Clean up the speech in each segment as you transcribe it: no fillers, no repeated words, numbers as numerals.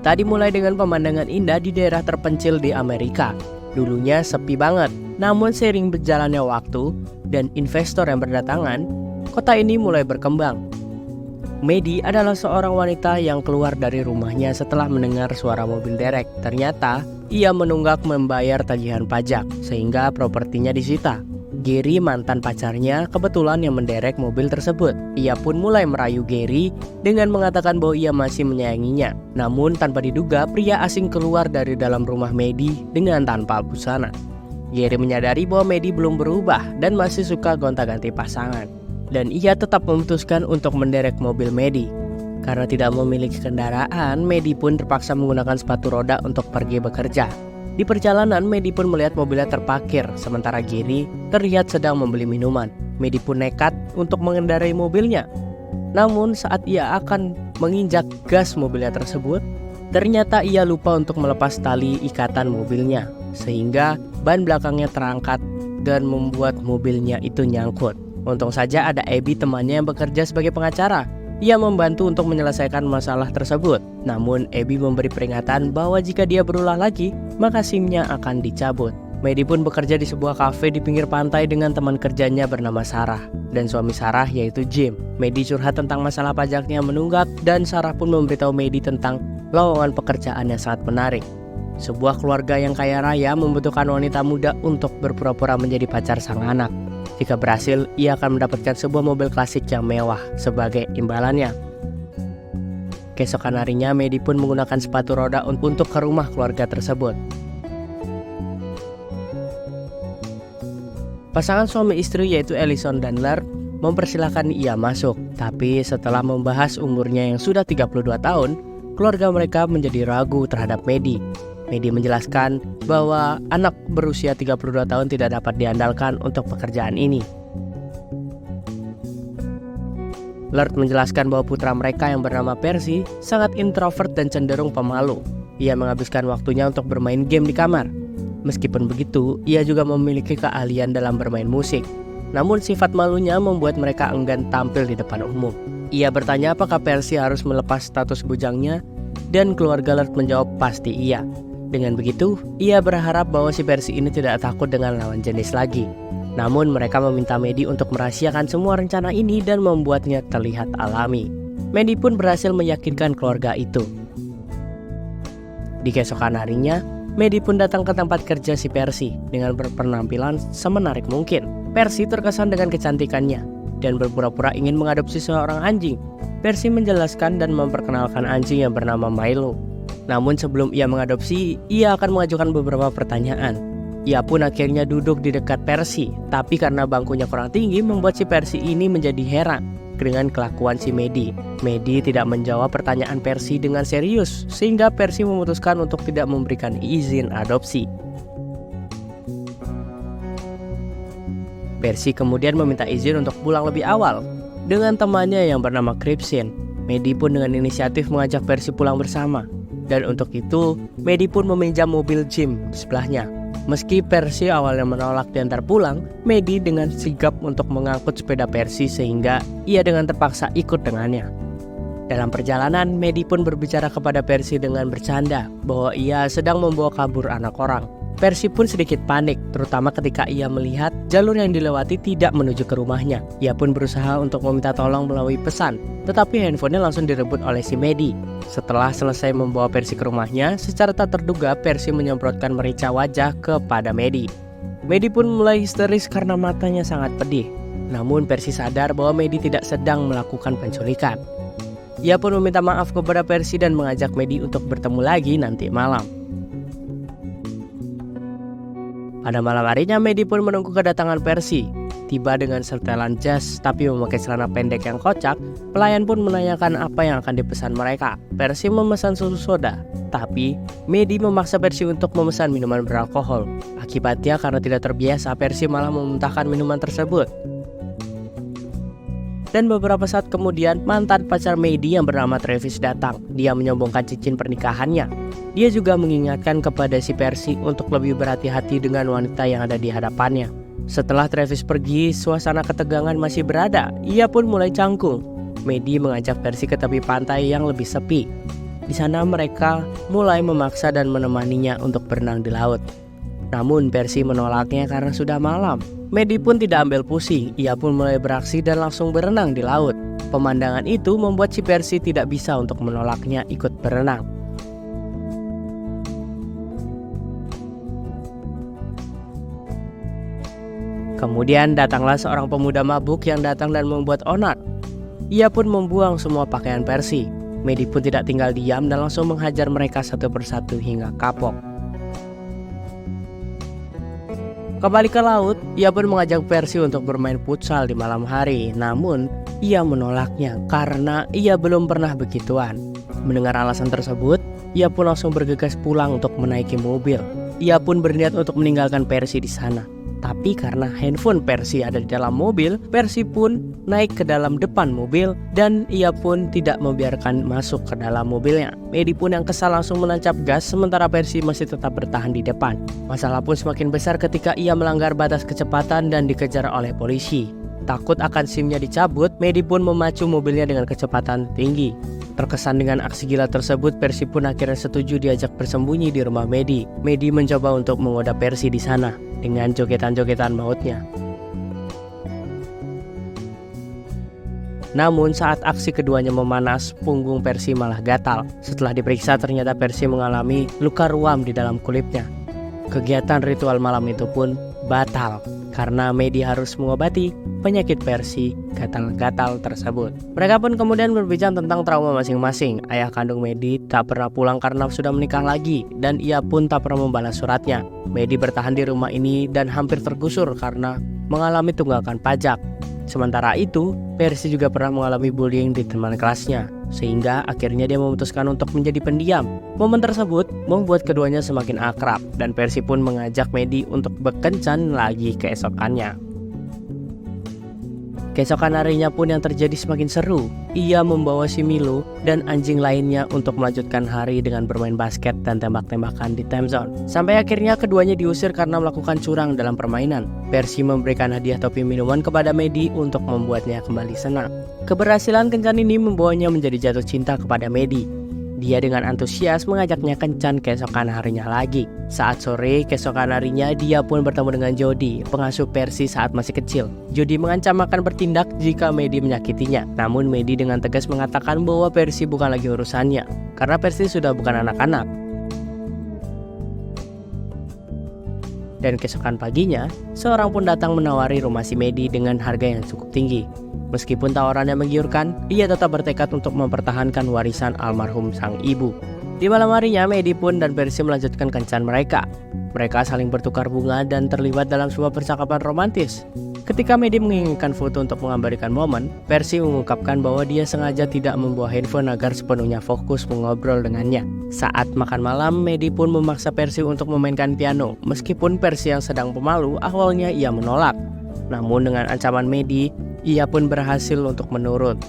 Cerita dimulai dengan pemandangan indah di daerah terpencil di Amerika. Dulunya sepi banget, namun seiring berjalannya waktu dan investor yang berdatangan, kota ini mulai berkembang. Maddie adalah seorang wanita yang keluar dari rumahnya setelah mendengar suara mobil derek. Ternyata, ia menunggak membayar tagihan pajak, sehingga propertinya disita. Gary, mantan pacarnya, kebetulan yang menderek mobil tersebut. Ia pun mulai merayu Gary dengan mengatakan bahwa ia masih menyayanginya. Namun tanpa diduga, pria asing keluar dari dalam rumah Maddie dengan tanpa busana. Gary menyadari bahwa Maddie belum berubah dan masih suka gonta-ganti pasangan. Dan ia tetap memutuskan untuk menderek mobil Maddie. Karena tidak memiliki kendaraan, Maddie pun terpaksa menggunakan sepatu roda untuk pergi bekerja. Di perjalanan, Maddie pun melihat mobilnya terparkir, sementara Gary terlihat sedang membeli minuman. Maddie pun nekat untuk mengendarai mobilnya. Namun saat ia akan menginjak gas mobilnya tersebut, ternyata ia lupa untuk melepas tali ikatan mobilnya, sehingga ban belakangnya terangkat dan membuat mobilnya itu nyangkut. Untung saja ada Abby, temannya yang bekerja sebagai pengacara. Ia membantu untuk menyelesaikan masalah tersebut. Namun Abby memberi peringatan bahwa jika dia berulah lagi, maka SIM-nya akan dicabut. Maddie pun bekerja di sebuah kafe di pinggir pantai dengan teman kerjanya bernama Sarah dan suami Sarah yaitu Jim. Maddie curhat tentang masalah pajaknya yang menunggak dan Sarah pun memberitahu Maddie tentang lowongan pekerjaan yang sangat menarik. Sebuah keluarga yang kaya raya membutuhkan wanita muda untuk berpura-pura menjadi pacar sang anak. Jika berhasil, ia akan mendapatkan sebuah mobil klasik yang mewah sebagai imbalannya. Keesokan harinya, Maddie pun menggunakan sepatu roda untuk ke rumah keluarga tersebut. Pasangan suami istri yaitu Ellison dan Laird mempersilahkan ia masuk. Tapi setelah membahas umurnya yang sudah 32 tahun, keluarga mereka menjadi ragu terhadap Maddie. Maddie menjelaskan bahwa anak berusia 32 tahun tidak dapat diandalkan untuk pekerjaan ini. Laird menjelaskan bahwa putra mereka yang bernama Percy sangat introvert dan cenderung pemalu. Ia menghabiskan waktunya untuk bermain game di kamar. Meskipun begitu, ia juga memiliki keahlian dalam bermain musik. Namun sifat malunya membuat mereka enggan tampil di depan umum. Ia bertanya apakah Percy harus melepas status bujangnya, dan keluarga Laird menjawab pasti iya. Dengan begitu, ia berharap bahwa si Percy ini tidak takut dengan lawan jenis lagi. Namun mereka meminta Maddie untuk merahasiakan semua rencana ini dan membuatnya terlihat alami. Maddie pun berhasil meyakinkan keluarga itu. Di keesokan harinya, Maddie pun datang ke tempat kerja si Percy dengan berpenampilan semenarik mungkin. Percy terkesan dengan kecantikannya dan berpura-pura ingin mengadopsi seorang anjing. Percy menjelaskan dan memperkenalkan anjing yang bernama Milo. Namun sebelum ia mengadopsi, ia akan mengajukan beberapa pertanyaan. Ia pun akhirnya duduk di dekat Percy, tapi karena bangkunya kurang tinggi membuat si Percy ini menjadi heran dengan kelakuan si Maddie. Maddie tidak menjawab pertanyaan Percy dengan serius, sehingga Percy memutuskan untuk tidak memberikan izin adopsi. Percy kemudian meminta izin untuk pulang lebih awal dengan temannya yang bernama Crimson. Maddie pun dengan inisiatif mengajak Percy pulang bersama. Dan untuk itu, Maddie pun meminjam mobil Jim di sebelahnya. Meski Percy awalnya menolak diantar pulang, Maddie dengan sigap untuk mengangkut sepeda Percy sehingga ia dengan terpaksa ikut dengannya. Dalam perjalanan, Maddie pun berbicara kepada Percy dengan bercanda bahwa ia sedang membawa kabur anak orang. Percy pun sedikit panik, terutama ketika ia melihat jalur yang dilewati tidak menuju ke rumahnya. Ia pun berusaha untuk meminta tolong melalui pesan, tetapi handphonenya langsung direbut oleh si Maddie. Setelah selesai membawa Percy ke rumahnya, secara tak terduga Percy menyemprotkan merica wajah kepada Maddie. Maddie pun mulai histeris karena matanya sangat pedih. Namun Percy sadar bahwa Maddie tidak sedang melakukan penculikan. Ia pun meminta maaf kepada Percy dan mengajak Maddie untuk bertemu lagi nanti malam. Pada malam harinya, Maddie pun menunggu kedatangan Percy. Tiba dengan setelan jas tapi memakai celana pendek yang kocak, pelayan pun menanyakan apa yang akan dipesan mereka. Percy memesan susu soda, tapi Maddie memaksa Percy untuk memesan minuman beralkohol. Akibatnya karena tidak terbiasa, Percy malah memuntahkan minuman tersebut. Dan beberapa saat kemudian, mantan pacar Maddie yang bernama Travis datang. Dia menyombongkan cincin pernikahannya. Dia juga mengingatkan kepada si Percy untuk lebih berhati-hati dengan wanita yang ada di hadapannya. Setelah Travis pergi, suasana ketegangan masih berada. Ia pun mulai canggung. Maddie mengajak Percy ke tepi pantai yang lebih sepi. Di sana mereka mulai memaksa dan menemaninya untuk berenang di laut. Namun Percy menolaknya karena sudah malam. Maddie pun tidak ambil pusing, ia pun mulai beraksi dan langsung berenang di laut. Pemandangan itu membuat si Percy tidak bisa untuk menolaknya ikut berenang. Kemudian datanglah seorang pemuda mabuk yang datang dan membuat onar. Ia pun membuang semua pakaian Percy. Maddie pun tidak tinggal diam dan langsung menghajar mereka satu persatu hingga kapok. Kembali ke laut, ia pun mengajak Percy untuk bermain futsal di malam hari. Namun, ia menolaknya karena ia belum pernah begituan. Mendengar alasan tersebut, ia pun langsung bergegas pulang untuk menaiki mobil. Ia pun berniat untuk meninggalkan Percy di sana. Tapi karena handphone Percy ada di dalam mobil, Percy pun naik ke dalam depan mobil dan ia pun tidak membiarkan masuk ke dalam mobilnya. Maddie pun yang kesal langsung menancap gas sementara Percy masih tetap bertahan di depan. Masalah pun semakin besar ketika ia melanggar batas kecepatan dan dikejar oleh polisi. Takut akan SIM-nya dicabut, Maddie pun memacu mobilnya dengan kecepatan tinggi. Terkesan dengan aksi gila tersebut, Percy pun akhirnya setuju diajak bersembunyi di rumah Maddie. Maddie mencoba untuk menggoda Percy di sana dengan jogetan-jogetan mautnya. Namun saat aksi keduanya memanas, punggung Percy malah gatal. Setelah diperiksa ternyata Percy mengalami luka ruam di dalam kulitnya. Kegiatan ritual malam itu pun batal karena Maddie harus mengobati penyakit Percy gatal-gatal tersebut. Mereka pun kemudian berbicara tentang trauma masing-masing. Ayah kandung Maddie tak pernah pulang karena sudah menikah lagi dan ia pun tak pernah membalas suratnya. Maddie bertahan di rumah ini dan hampir tergusur karena mengalami tunggakan pajak. Sementara itu, Percy juga pernah mengalami bullying di teman kelasnya, sehingga akhirnya dia memutuskan untuk menjadi pendiam. Momen tersebut membuat keduanya semakin akrab, dan Percy pun mengajak Maddie untuk berkencan lagi keesokannya. Keesokan harinya pun yang terjadi semakin seru. Ia membawa si Milo dan anjing lainnya untuk melanjutkan hari dengan bermain basket dan tembak-tembakan di time zone. Sampai akhirnya keduanya diusir karena melakukan curang dalam permainan. Percy memberikan hadiah topi minuman kepada Maddie untuk membuatnya kembali senang. Keberhasilan kencan ini membawanya menjadi jatuh cinta kepada Maddie. Dia dengan antusias mengajaknya kencan keesokan harinya lagi. Saat sore keesokan harinya dia pun bertemu dengan Jody, pengasuh Percy saat masih kecil. Jody mengancam akan bertindak jika Maddie menyakitinya. Namun Maddie dengan tegas mengatakan bahwa Percy bukan lagi urusannya, karena Percy sudah bukan anak-anak. Dan keesokan paginya, seorang pun datang menawari rumah si Maddie dengan harga yang cukup tinggi. Meskipun tawarannya menggiurkan, ia tetap bertekad untuk mempertahankan warisan almarhum sang ibu. Di malam harinya, Maddie pun dan Percy melanjutkan kencan mereka. Mereka saling bertukar bunga dan terlibat dalam sebuah percakapan romantis. Ketika Maddie menginginkan foto untuk mengabadikan momen, Percy mengungkapkan bahwa dia sengaja tidak membawa handphone agar sepenuhnya fokus mengobrol dengannya. Saat makan malam, Maddie pun memaksa Percy untuk memainkan piano. Meskipun Percy yang sedang pemalu, awalnya ia menolak. Namun dengan ancaman Maddie, ia pun berhasil untuk menurut.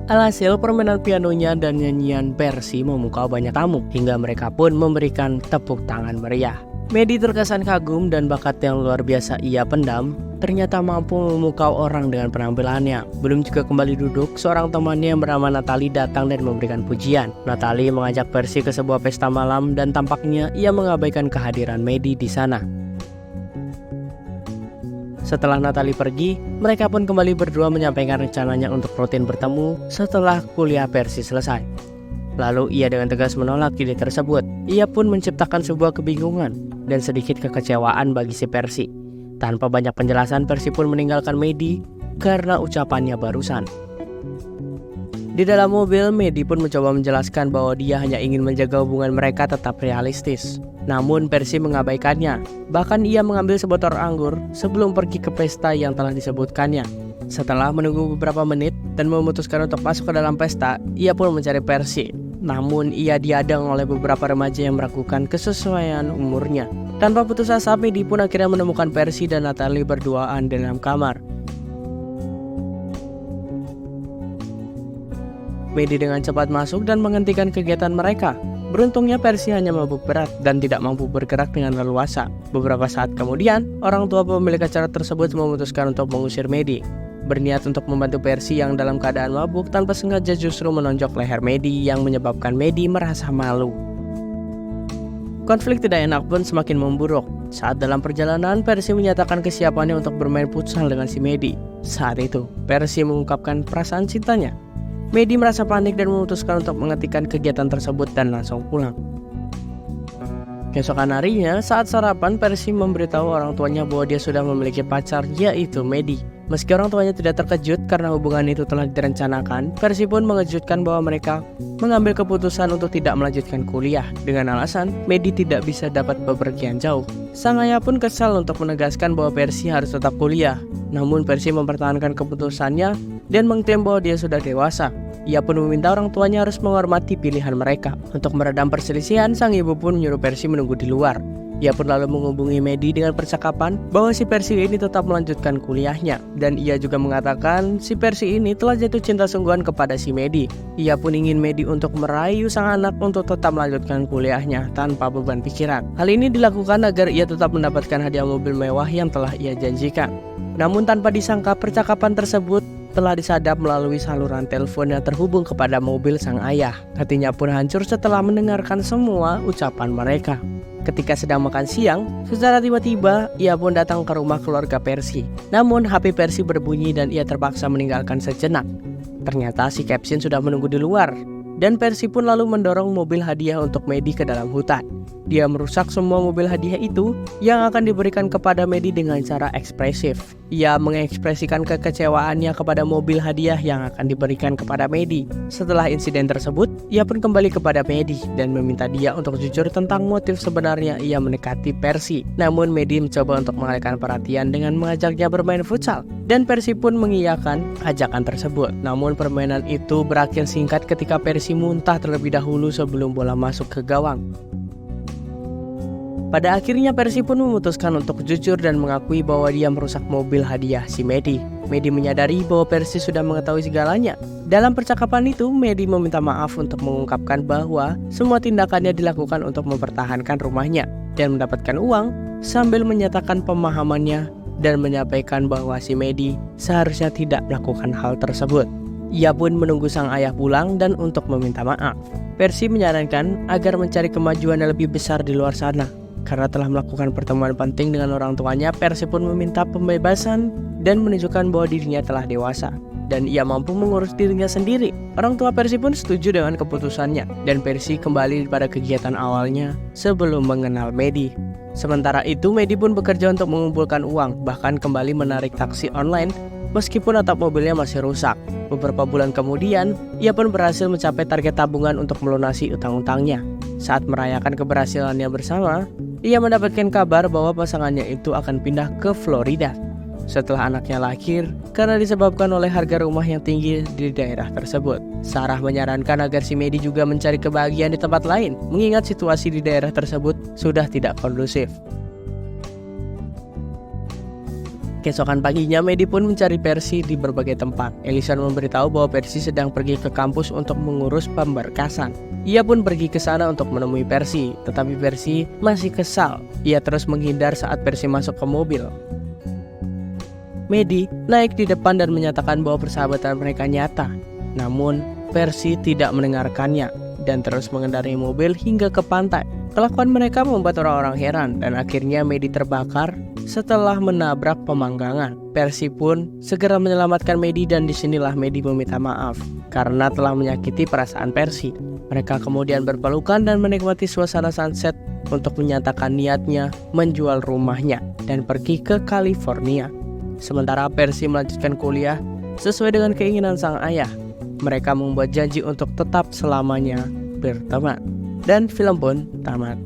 Alhasil permainan pianonya dan nyanyian Percy memukau banyak tamu, hingga mereka pun memberikan tepuk tangan meriah. Maddie terkesan kagum dan bakat yang luar biasa ia pendam ternyata mampu memukau orang dengan penampilannya. Belum juga kembali duduk, seorang temannya yang bernama Natalie datang dan memberikan pujian. Natalie mengajak Percy ke sebuah pesta malam dan tampaknya ia mengabaikan kehadiran Maddie di sana. Setelah Natalie pergi, mereka pun kembali berdua menyampaikan rencananya untuk rutin bertemu setelah kuliah Percy selesai. Lalu ia dengan tegas menolak ide tersebut. Ia pun menciptakan sebuah kebingungan dan sedikit kekecewaan bagi si Percy. Tanpa banyak penjelasan, Percy pun meninggalkan Maddie karena ucapannya barusan. Di dalam mobil, Maddie pun mencoba menjelaskan bahwa dia hanya ingin menjaga hubungan mereka tetap realistis. Namun Percy mengabaikannya. Bahkan ia mengambil sebotol anggur sebelum pergi ke pesta yang telah disebutkannya. Setelah menunggu beberapa menit dan memutuskan untuk masuk ke dalam pesta, ia pun mencari Percy. Namun ia diadang oleh beberapa remaja yang meragukan kesesuaian umurnya. Tanpa putus asa, Maddie pun akhirnya menemukan Percy dan Natalie berduaan di dalam kamar. Maddie dengan cepat masuk dan menghentikan kegiatan mereka. Beruntungnya Percy hanya mabuk berat dan tidak mampu bergerak dengan leluasa. Beberapa saat kemudian, orang tua pemilik acara tersebut memutuskan untuk mengusir Maddie. berniat untuk membantu Percy yang dalam keadaan mabuk tanpa sengaja justru menonjok leher Maddie yang menyebabkan Maddie merasa malu. Konflik tidak enak pun semakin memburuk. Saat dalam perjalanan, Percy menyatakan kesiapannya untuk bermain futsal dengan si Maddie. Saat itu, Percy mengungkapkan perasaan cintanya. Maddie merasa panik dan memutuskan untuk menghentikan kegiatan tersebut dan langsung pulang. Keesokan harinya, saat sarapan, Percy memberitahu orang tuanya bahwa dia sudah memiliki pacar, yaitu Maddie. Meski orang tuanya tidak terkejut karena hubungan itu telah direncanakan, Percy pun mengejutkan bahwa mereka mengambil keputusan untuk tidak melanjutkan kuliah dengan alasan Maddie tidak bisa dapat bepergian jauh. Sang ayah pun kesal untuk menegaskan bahwa Percy harus tetap kuliah. Namun Percy mempertahankan keputusannya dan mengklaim bahwa dia sudah dewasa. Ia pun meminta orang tuanya harus menghormati pilihan mereka. Untuk meredam perselisihan, sang ibu pun menyuruh Percy menunggu di luar. Ia pun lalu menghubungi Maddie dengan percakapan bahwa si Percy ini tetap melanjutkan kuliahnya. Dan ia juga mengatakan si Percy ini telah jatuh cinta sungguhan kepada si Maddie. Ia pun ingin Maddie untuk merayu sang anak untuk tetap melanjutkan kuliahnya tanpa beban pikiran. Hal ini dilakukan agar ia tetap mendapatkan hadiah mobil mewah yang telah ia janjikan. Namun tanpa disangka percakapan tersebut telah disadap melalui saluran telepon yang terhubung kepada mobil sang ayah. Hatinya pun hancur setelah mendengarkan semua ucapan mereka. Ketika sedang makan siang, secara tiba-tiba ia pun datang ke rumah keluarga Percy. Namun HP Percy berbunyi dan ia terpaksa meninggalkan sejenak. Ternyata si Captain sudah menunggu di luar. Dan Percy pun lalu mendorong mobil hadiah untuk Maddie ke dalam hutan. Dia merusak semua mobil hadiah itu yang akan diberikan kepada Maddie dengan cara ekspresif. Ia mengekspresikan kekecewaannya kepada mobil hadiah yang akan diberikan kepada Maddie. Setelah insiden tersebut, ia pun kembali kepada Maddie dan meminta dia untuk jujur tentang motif sebenarnya ia mendekati Percy. Namun Maddie mencoba untuk mengalihkan perhatian dengan mengajaknya bermain futsal. Dan Percy pun mengiyakan ajakan tersebut. Namun permainan itu berakhir singkat ketika Percy muntah terlebih dahulu sebelum bola masuk ke gawang. Pada akhirnya Percy pun memutuskan untuk jujur dan mengakui bahwa dia merusak mobil hadiah si Maddie. Maddie menyadari bahwa Percy sudah mengetahui segalanya. Dalam percakapan itu, Maddie meminta maaf untuk mengungkapkan bahwa semua tindakannya dilakukan untuk mempertahankan rumahnya dan mendapatkan uang, sambil menyatakan pemahamannya dan menyampaikan bahwa si Maddie seharusnya tidak melakukan hal tersebut. Ia pun menunggu sang ayah pulang dan untuk meminta maaf. Percy menyarankan agar mencari kemajuan yang lebih besar di luar sana. Karena telah melakukan pertemuan penting dengan orang tuanya, Percy pun meminta pembebasan dan menunjukkan bahwa dirinya telah dewasa dan ia mampu mengurus dirinya sendiri. Orang tua Percy pun setuju dengan keputusannya dan Percy kembali pada kegiatan awalnya sebelum mengenal Maddie. Sementara itu, Maddie pun bekerja untuk mengumpulkan uang, bahkan kembali menarik taksi online meskipun atap mobilnya masih rusak. Beberapa bulan kemudian, ia pun berhasil mencapai target tabungan untuk melunasi utang-utangnya. Saat merayakan keberhasilannya bersama, ia mendapatkan kabar bahwa pasangannya itu akan pindah ke Florida setelah anaknya lahir karena disebabkan oleh harga rumah yang tinggi di daerah tersebut. Sarah menyarankan agar si Maddie juga mencari kebahagiaan di tempat lain, mengingat situasi di daerah tersebut sudah tidak kondusif. Keesokan paginya, Maddie pun mencari Percy di berbagai tempat. Ellison memberitahu bahwa Percy sedang pergi ke kampus untuk mengurus pemberkasan. Ia pun pergi ke sana untuk menemui Percy, tetapi Percy masih kesal. Ia terus menghindar saat Percy masuk ke mobil. Maddie naik di depan dan menyatakan bahwa persahabatan mereka nyata. Namun, Percy tidak mendengarkannya dan terus mengendarai mobil hingga ke pantai. Kelakuan mereka membuat orang-orang heran dan akhirnya Maddie terbakar setelah menabrak pemanggangan. Percy pun segera menyelamatkan Maddie dan disinilah Maddie meminta maaf karena telah menyakiti perasaan Percy. Mereka kemudian berpelukan dan menikmati suasana sunset untuk menyatakan niatnya menjual rumahnya dan pergi ke California. Sementara Percy melanjutkan kuliah sesuai dengan keinginan sang ayah. Mereka membuat janji untuk tetap selamanya berteman. Dan film pun tamat.